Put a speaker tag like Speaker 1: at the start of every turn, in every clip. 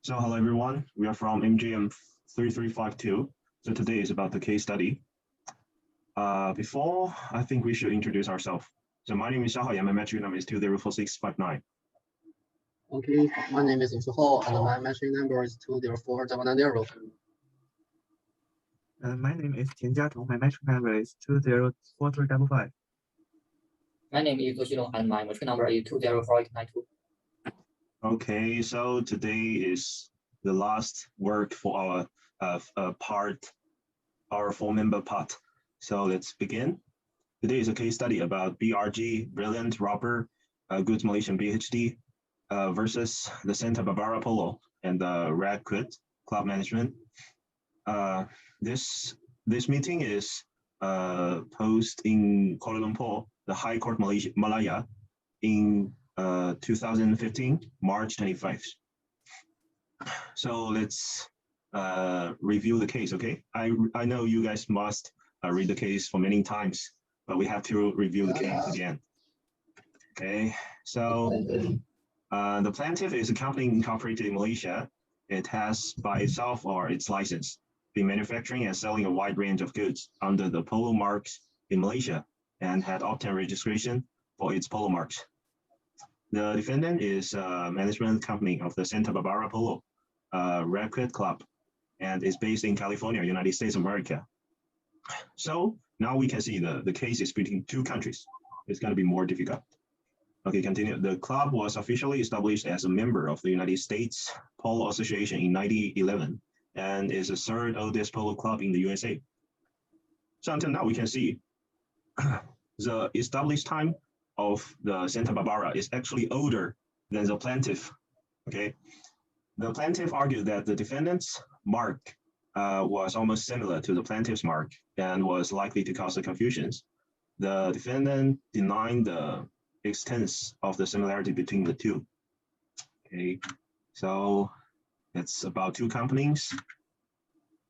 Speaker 1: So hello everyone, we are from MGM3352. So today is about the case study. Before, I think we should introduce ourselves. So my name is Xiaohao, and my metric number is 204659.
Speaker 2: Okay, my name is Ho, and my metric number is 204790.
Speaker 3: My name is Tian Jiachong. My metric number is 204355.
Speaker 4: My name is Zhu Xilong, and my metric number is 204892.
Speaker 1: Okay, so today is the last work for our four-member part. So let's begin. Today is a case study about BRG, Brilliant Robber, Goods Malaysian BHD versus the Santa Barbara Polo and the Red Quid Club Management. This meeting is posed in Kuala Lumpur, the High Court Malaya, in 2015, March 25th. So let's review the case, okay? I know you guys must read the case for many times, but we have to review the case again. Okay, so the plaintiff is a company incorporated in Malaysia. It has by itself or its license been manufacturing and selling a wide range of goods under the polo marks in Malaysia and had obtained registration for its polo marks. The defendant is a management company of the Santa Barbara Polo Red Quid Club and is based in California, United States of America. So now we can see the case is between two countries. It's going to be more difficult. Okay, continue. The club was officially established as a member of the United States Polo Association in 1911 and is the third oldest polo club in the USA. So until now, we can see the established time of the Santa Barbara is actually older than the plaintiff. Okay, the plaintiff argued that the defendant's mark was almost similar to the plaintiff's mark and was likely to cause the confusions. The defendant denied the extent of the similarity between the two. Okay, so it's about two companies,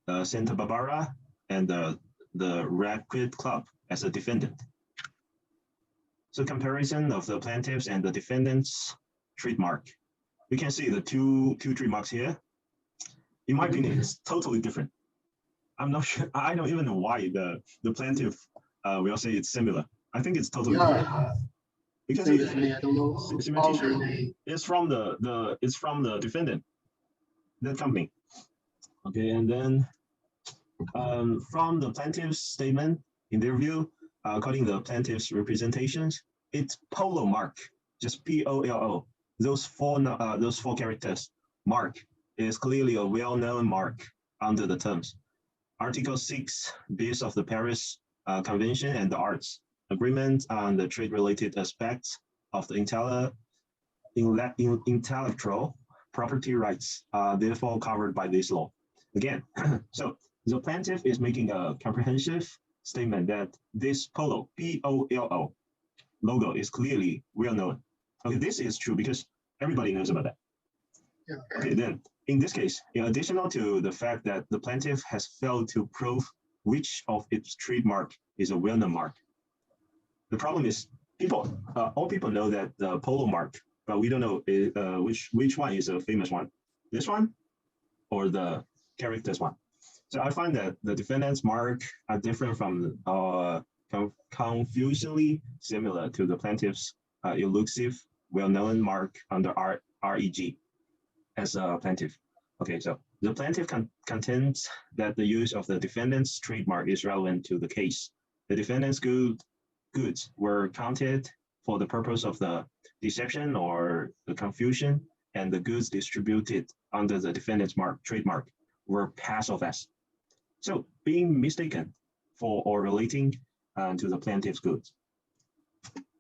Speaker 1: the Santa Barbara and the Red Quid Club as a defendant. So comparison of the plaintiff's and the defendant's trademark. We can see the two trademarks here. In my opinion, it's totally different. I'm not sure. I don't even know why the plaintiff will say it's similar. I think it's totally different. Because
Speaker 2: I don't know.
Speaker 1: It's from the defendant, that company. Okay, and then from the plaintiff's statement, in their view, according to the plaintiff's representations, it's polo mark, just P-O-L-O. Those four characters mark is clearly a well-known mark under the terms. Article 6 bis of the Paris Convention and the Arts Agreement on the trade-related aspects of the intellectual property rights are therefore covered by this law. Again, so the plaintiff is making a comprehensive statement that this polo, P-O-L-O, logo is clearly well known. Okay, this is true because everybody knows about that.
Speaker 2: Yeah.
Speaker 1: Okay, then in this case, in addition to the fact that the plaintiff has failed to prove which of its trademark is a well-known mark, the problem is all people know that the polo mark, but we don't know which one is a famous one, this one or the characters one. So I find that the defendant's mark are different from confusingly similar to the plaintiff's elusive, well-known mark under REG as a plaintiff. Okay, so the plaintiff contends that the use of the defendant's trademark is relevant to the case. The defendant's goods were counted for the purpose of the deception or the confusion, and the goods distributed under the defendant's trademark were passed off as. So being mistaken for or relating to the plaintiff's goods.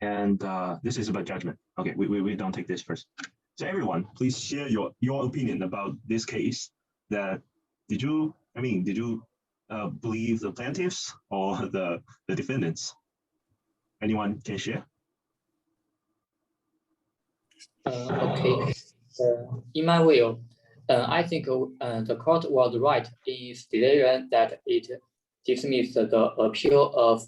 Speaker 1: And this is about judgment. Okay, we don't take this first. So everyone, please share your opinion about this case. That did you believe the plaintiffs or the defendants? Anyone can share?
Speaker 4: Okay. In my view, I think the court was right in its decision that it dismissed the appeal of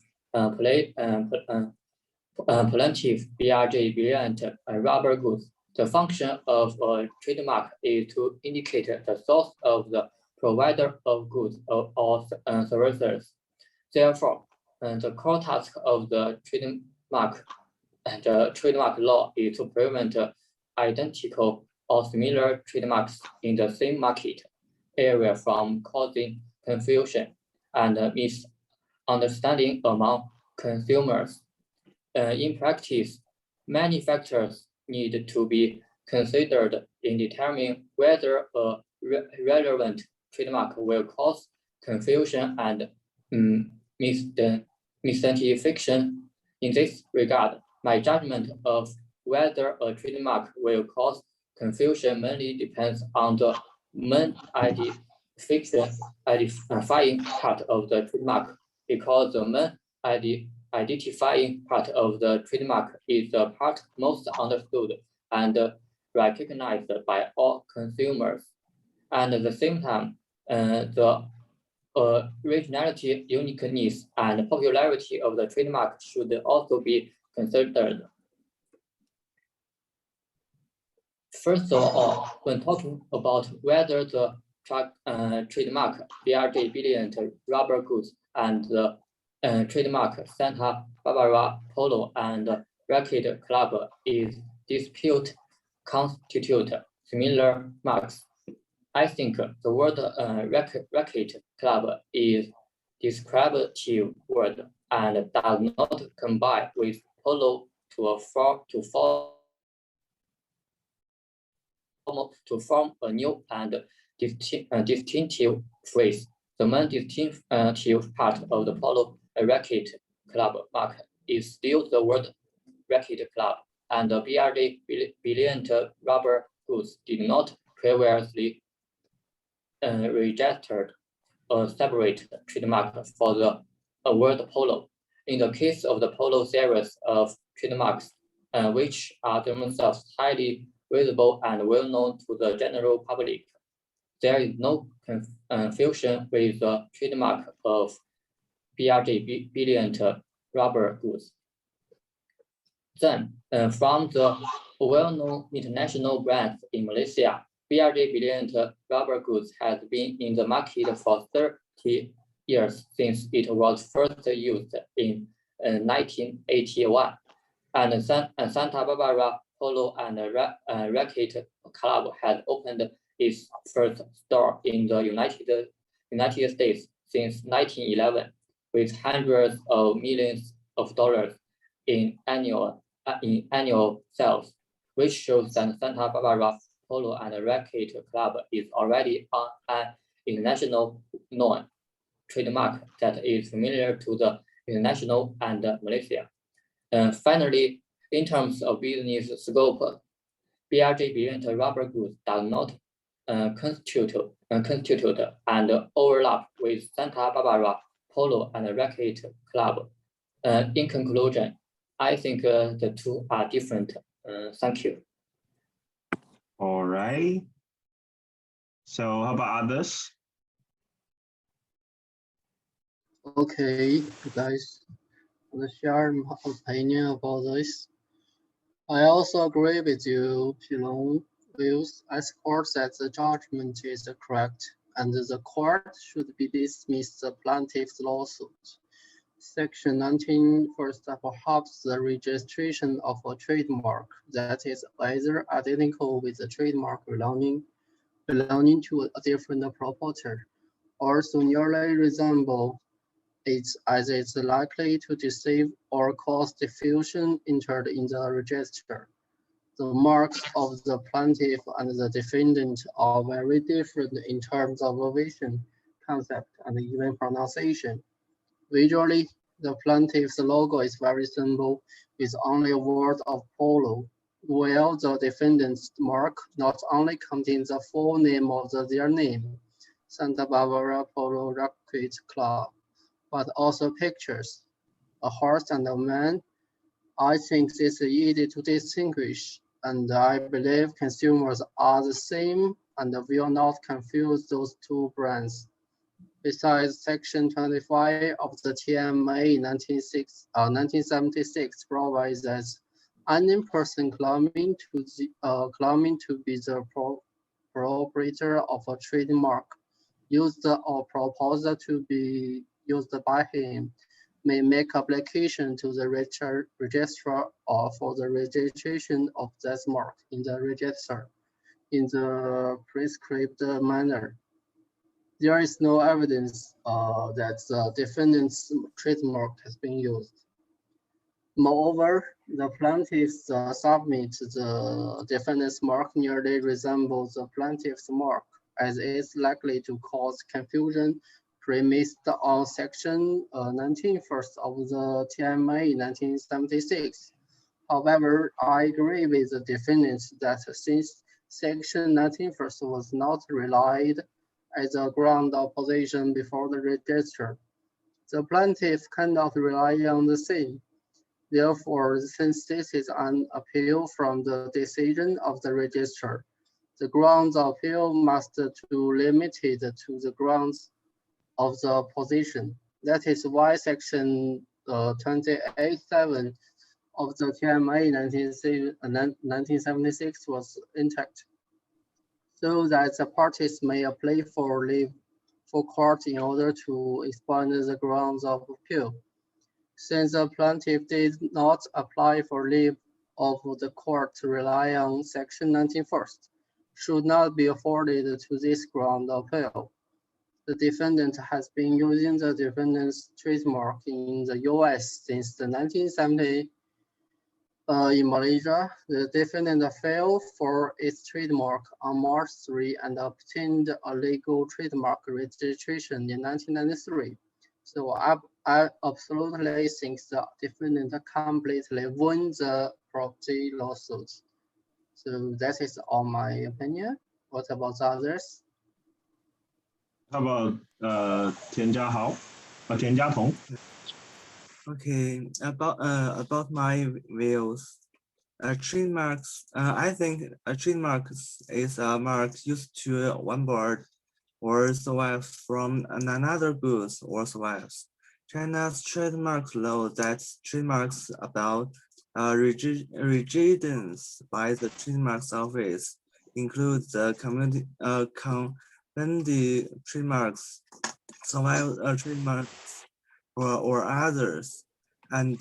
Speaker 4: plaintiff BRG Brilliant Rubber Goods The function of a trademark is to indicate the source of the provider of goods or services. Therefore, the core task of the trademark law is to prevent identical or similar trademarks in the same market area from causing confusion and misunderstanding among consumers. In practice, many factors need to be considered in determining whether a relevant trademark will cause confusion and misidentification. In this regard, my judgment of whether a trademark will cause confusion mainly depends on the main identifying part of the trademark, because the main identifying part of the trademark is the part most understood and recognized by all consumers. And at the same time, the originality, uniqueness, and popularity of the trademark should also be considered. First of all, when talking about whether the trademark BRJ Brilliant Rubber Goods and the trademark Santa Barbara Polo and Racket Club is dispute constitute similar marks, I think the word racket club is descriptive word and does not combine with polo to form a new and distinctive phrase. The main distinctive part of the polo racket club mark is still the word racket club, and the BRJ Brilliant Rubber Goods did not previously registered a separate trademark for the word polo. In the case of the polo series of trademarks, which are themselves highly visible and well known to the general public, there is no confusion with the trademark of BRJ Brilliant Rubber Goods. Then, from the well-known international brands in Malaysia, BRJ Brilliant Rubber Goods has been in the market for 30 years since it was first used in 1981. And Santa Barbara Polo and Racket Club has opened its first store in the United States since 1911, with hundreds of millions of dollars in annual sales, which shows that Santa Barbara Polo and Racket Club is already an international known trademark that is familiar to the international and Malaysia. Finally, in terms of business scope, BRJ Brilliant Rubber Goods does not constitute and overlap with Santa Barbara Polo and Racket Club. In conclusion, I think the two are different. Thank you.
Speaker 1: All right. So how about others?
Speaker 2: Okay, guys, I'm gonna share my opinion about this. I also agree with you, Pilon views. As court said, the judgment is correct, and the court should be dismissed the plaintiff's lawsuit. Section 19 first perhaps the registration of a trademark that is either identical with the trademark belonging to a different purporter, or so nearly resemble it as it's likely to deceive or cause diffusion entered in the register. The marks of the plaintiff and the defendant are very different in terms of vision, concept, and even pronunciation. Visually, the plaintiff's logo is very simple, with only a word of polo, while the defendant's mark not only contains the full name of their name, Santa Barbara Polo Racket Club, but also pictures, a horse and a man. I think this is easy to distinguish, and I believe consumers are the same and will not confuse those two brands. Besides, Section 25 of the TMA 1976 provides that Any person claiming to be the proprietor of a trademark used or proposed to be used by him may make application to the registrar for the registration of that mark in the register in the prescribed manner. There is no evidence that the defendant's trademark has been used. Moreover, the plaintiffs submit the defendant's mark nearly resembles the plaintiff's mark, as it is likely to cause confusion premised on Section 19 of the TMA 1976. However, I agree with the defendant that since Section 19 was not relied as a ground of opposition before the registrar, the plaintiff cannot rely on the same. Therefore, since this is an appeal from the decision of the registrar, the grounds of appeal must be limited to the grounds of the opposition. That is why Section 28(7) of the TMA 1976 was intact, so that the parties may apply for leave for court in order to explain the grounds of appeal. Since the plaintiff did not apply for leave of the court to rely on Section 19 first, should not be afforded to this ground of appeal. The defendant has been using the defendant's trademark in the US since the 1970s. In Malaysia, the defendant filed for its trademark on March 3 and obtained a legal trademark registration in 1993. So I absolutely think the defendant completely won the property lawsuit. So that is all my opinion. What about the others?
Speaker 1: How about Tian Jiahao? Tian Jiatong?
Speaker 3: Okay, about my views. Trademarks. I think a trademark is a mark used to one word or survives from another goods or survives. China's trademark law that trademarks about residence by the trademarks office includes the community trademarks, survival trademarks, or others, and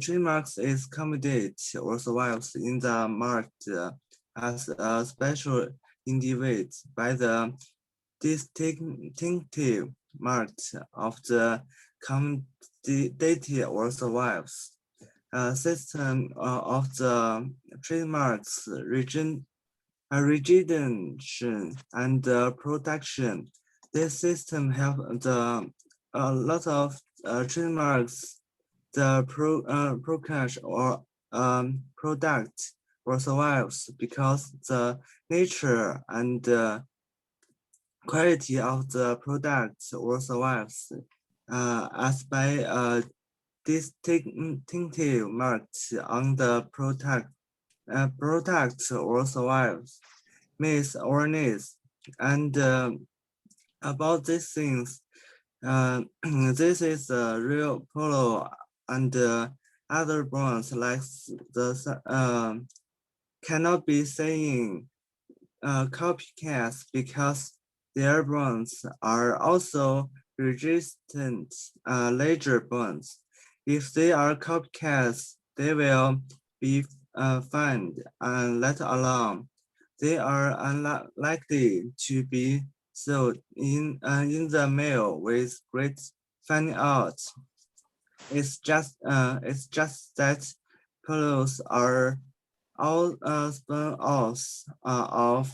Speaker 3: trademarks is committed or survives in the market as a special individual by the distinctive mark of the commodity or survives. A system of the trademarks registration and production. This system have a lot of trademarks, the product or product or survives because the nature and quality of the product or survives as by a distinctive mark on the product or survives, myths or needs. And about these things, this is a real polo and other brands like the cannot be saying copycats because their brands are also resistant ledger brands. If they are copycats, they will be fined and let alone. They are unlikely to be sold in the mail with great finding out. It's just that polos are all spin-offs of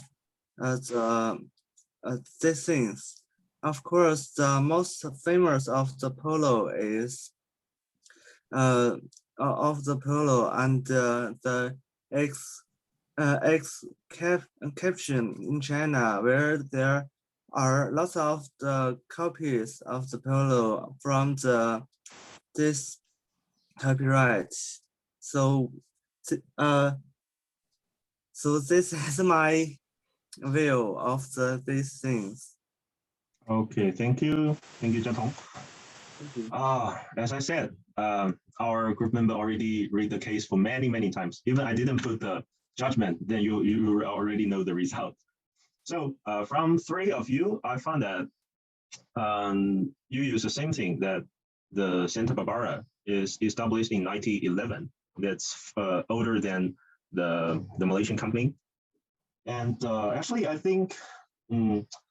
Speaker 3: these things. Of course, the most famous of the polo is of the polo and the caption in China, where there are lots of the copies of the polo from this copyright. So so this is my view of these things.
Speaker 1: Okay, thank you, Jiatong. As I said, our group member already read the case for many times. Even I didn't put the judgment, then you already know the result. So from 3 of you, I found that you use the same thing, that the Santa Barbara is established in 1911. That's older than the Malaysian company. And actually, I think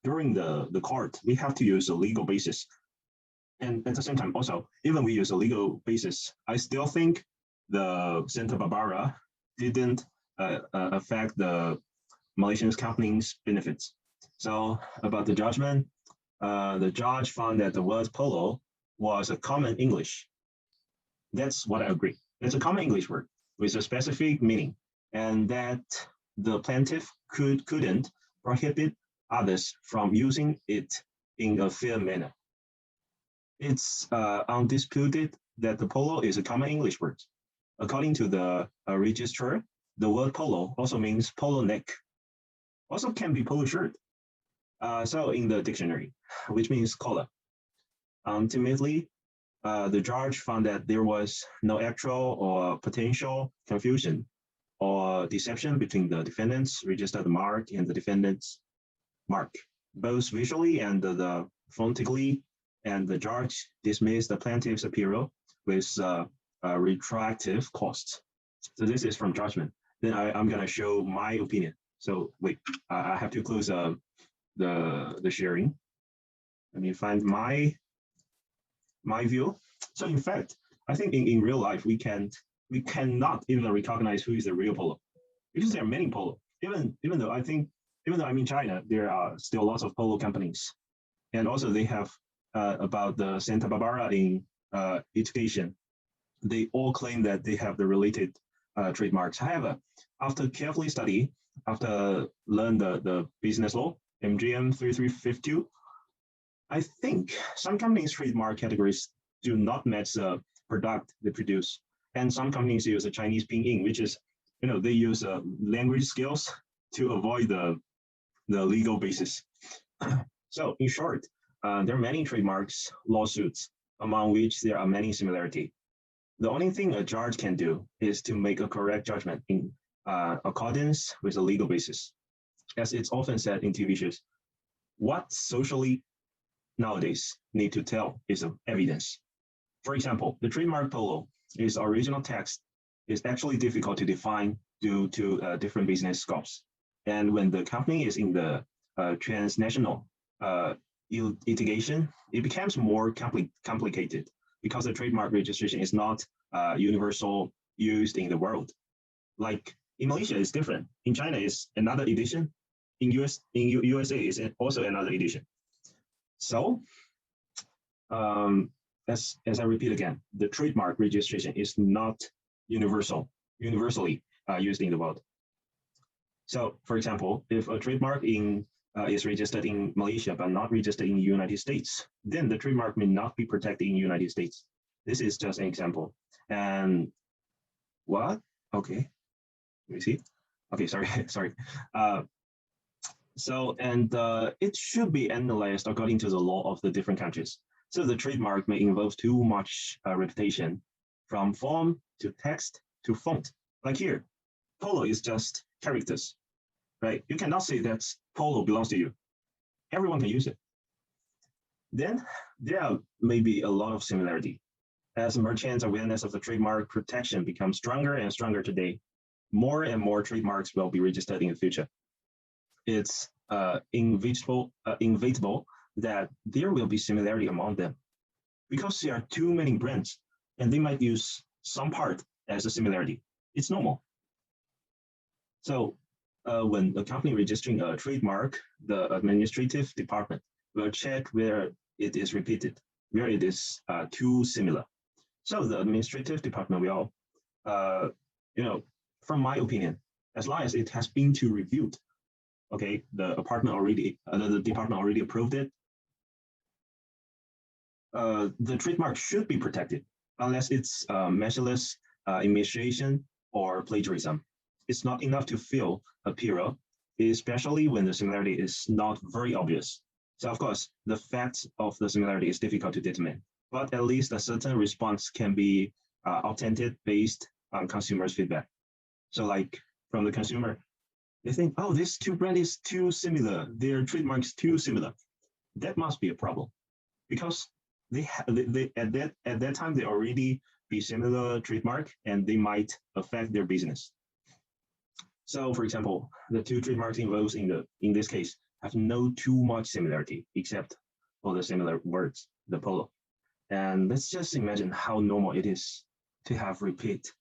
Speaker 1: during the court, we have to use a legal basis. And at the same time, also, even we use a legal basis, I still think the Santa Barbara didn't affect the Malaysian company's benefits. So about the judgment, the judge found that the word polo was a common English. That's what I agree. It's a common English word with a specific meaning, and that the plaintiff couldn't prohibit others from using it in a fair manner. It's undisputed that the polo is a common English word. According to the registrar, the word polo also means polo neck. Also can be polo shirt. So in the dictionary, which means collar. Ultimately, the judge found that there was no actual or potential confusion or deception between the defendant's registered mark and the defendant's mark, both visually and the phonetically, and the judge dismissed the plaintiff's appeal with retroactive costs. So this is from judgment. Then I'm going to show my opinion. So wait, I have to close the sharing. Let me find my view. So in fact, I think in real life we cannot even recognize who is the real polo, because there are many polo. Even though I'm in China, there are still lots of polo companies, and also they have about the Santa Barbara in education. They all claim that they have the related trademarks. However, after carefully study, after learn the business law, MGM3352, I think some companies' trademark categories do not match the product they produce. And some companies use a Chinese pinyin, which is, they use language skills to avoid the legal basis. So in short, there are many trademarks lawsuits, among which there are many similarities. The only thing a judge can do is to make a correct judgment in accordance with the legal basis. As it's often said in TV shows, what socially nowadays need to tell is evidence. For example, the trademark polo, its original text is actually difficult to define due to different business scopes. And when the company is in the transnational litigation, it becomes more complicated because the trademark registration is not universal used in the world. Like in Malaysia, it's different. In China, it's another edition. In USA, it's also another edition. So, as I repeat again, the trademark registration is not universally used in the world. So, for example, if a trademark is registered in Malaysia but not registered in the United States, then the trademark may not be protected in the United States. This is just an example. And what? Okay, let me see. Okay, sorry. It should be analyzed according to the law of the different countries. So the trademark may involve too much repetition, from form to text to font. Like here, polo is just characters, right? You cannot say that polo belongs to you. Everyone can use it. Then there are maybe a lot of similarity. As merchants' awareness of the trademark protection becomes stronger and stronger today, more and more trademarks will be registered in the future. It's inevitable that there will be similarity among them, because there are too many brands and they might use some part as a similarity. It's normal. So when a company registering a trademark, the administrative department will check where it is repeated, where it is too similar. So the administrative department will, from my opinion, as long as it has been reviewed, okay, the department already approved it, the trademark should be protected unless it's measureless imitation or plagiarism. It's not enough to fill a period, especially when the similarity is not very obvious. So of course, the fact of the similarity is difficult to determine. but at least a certain response can be authentic based on consumers' feedback. So like from the consumer, they think, oh, this two brand is too similar. Their trademarks too similar. That must be a problem because they at that time they already be similar trademark and they might affect their business. So for example, the two trademarks involved in this case have no too much similarity except for the similar words, the polo. And let's just imagine how normal it is to have repeat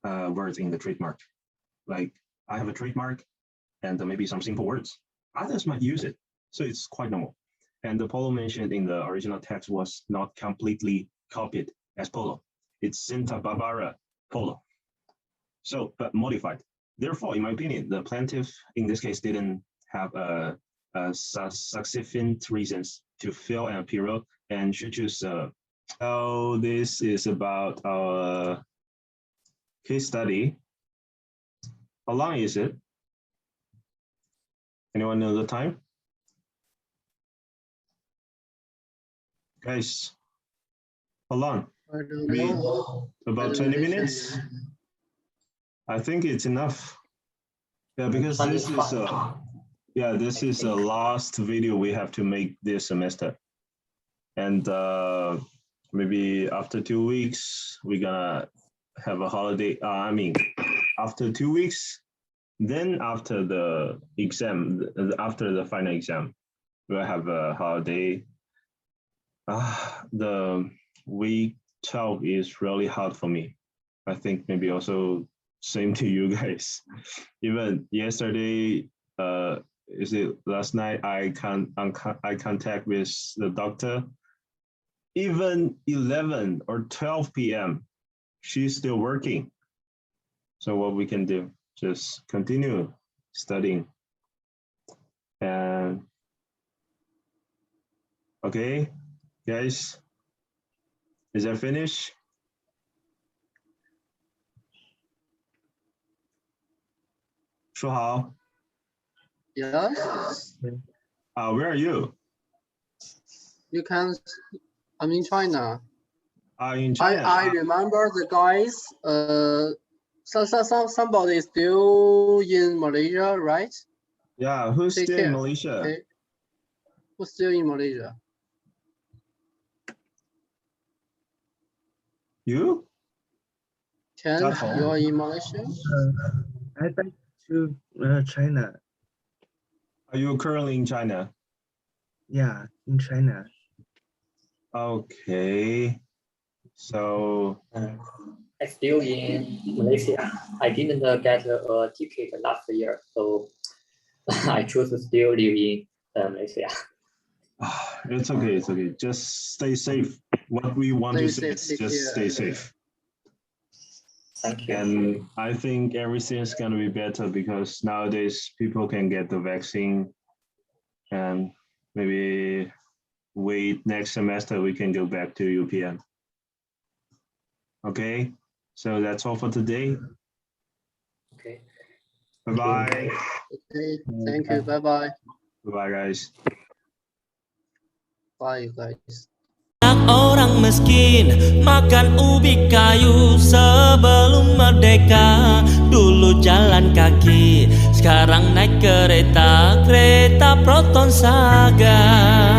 Speaker 1: words in the trademark. Like I have a trademark and maybe some simple words. Others might use it, so it's quite normal. And the polo mentioned in the original text was not completely copied as polo. It's Santa Barbara polo. So, but modified. Therefore, in my opinion, the plaintiff in this case didn't have sufficient reasons to fill an appeal and should choose. Oh, this is about our case study. How long is it? Anyone know the time? Guys, how long?
Speaker 2: I don't know.
Speaker 1: About 20 minutes? I think it's enough. Yeah, because this is a last video we have to make this semester. And maybe after 2 weeks, we're gonna have a holiday. After 2 weeks, then after the exam, after the final exam, we'll have a holiday. The week 12 is really hard for me. I think maybe also same to you guys. Even yesterday, is it last night? I contact with the doctor. Even 11 or 12 p.m. she's still working. So what we can do? Just continue studying. And okay, guys, is that finished? Shu Hao.
Speaker 2: Yes.
Speaker 1: Where are you?
Speaker 2: You can. I'm in China.
Speaker 1: In China.
Speaker 2: I remember the guys. Somebody is still in Malaysia, right?
Speaker 1: Yeah, who's
Speaker 2: Take
Speaker 1: still in
Speaker 2: care.
Speaker 1: Malaysia?
Speaker 2: Okay. Who's still in Malaysia?
Speaker 1: You?
Speaker 2: Ken,
Speaker 1: That's all.
Speaker 2: you're in Malaysia?
Speaker 3: I back to China.
Speaker 1: Are you currently in China?
Speaker 3: Yeah, in China.
Speaker 1: Okay. So
Speaker 4: I'm still in Malaysia. I didn't get a ticket last year, so I choose to still live in Malaysia.
Speaker 1: it's okay. It's okay. Just stay safe. What we want to say is just stay safe.
Speaker 4: Thank you.
Speaker 1: And I think everything is going to be better because nowadays people can get the vaccine and maybe wait next semester we can go back to UPM. Okay, so that's all for today.
Speaker 4: Okay.
Speaker 1: Bye-bye.
Speaker 2: Okay, thank you. Bye-bye.
Speaker 1: Bye-bye, guys.
Speaker 2: Bye, guys.
Speaker 5: Orang miskin makan ubi kayu sebelum merdeka. Dulu jalan kaki, sekarang naik kereta, kereta Proton Saga.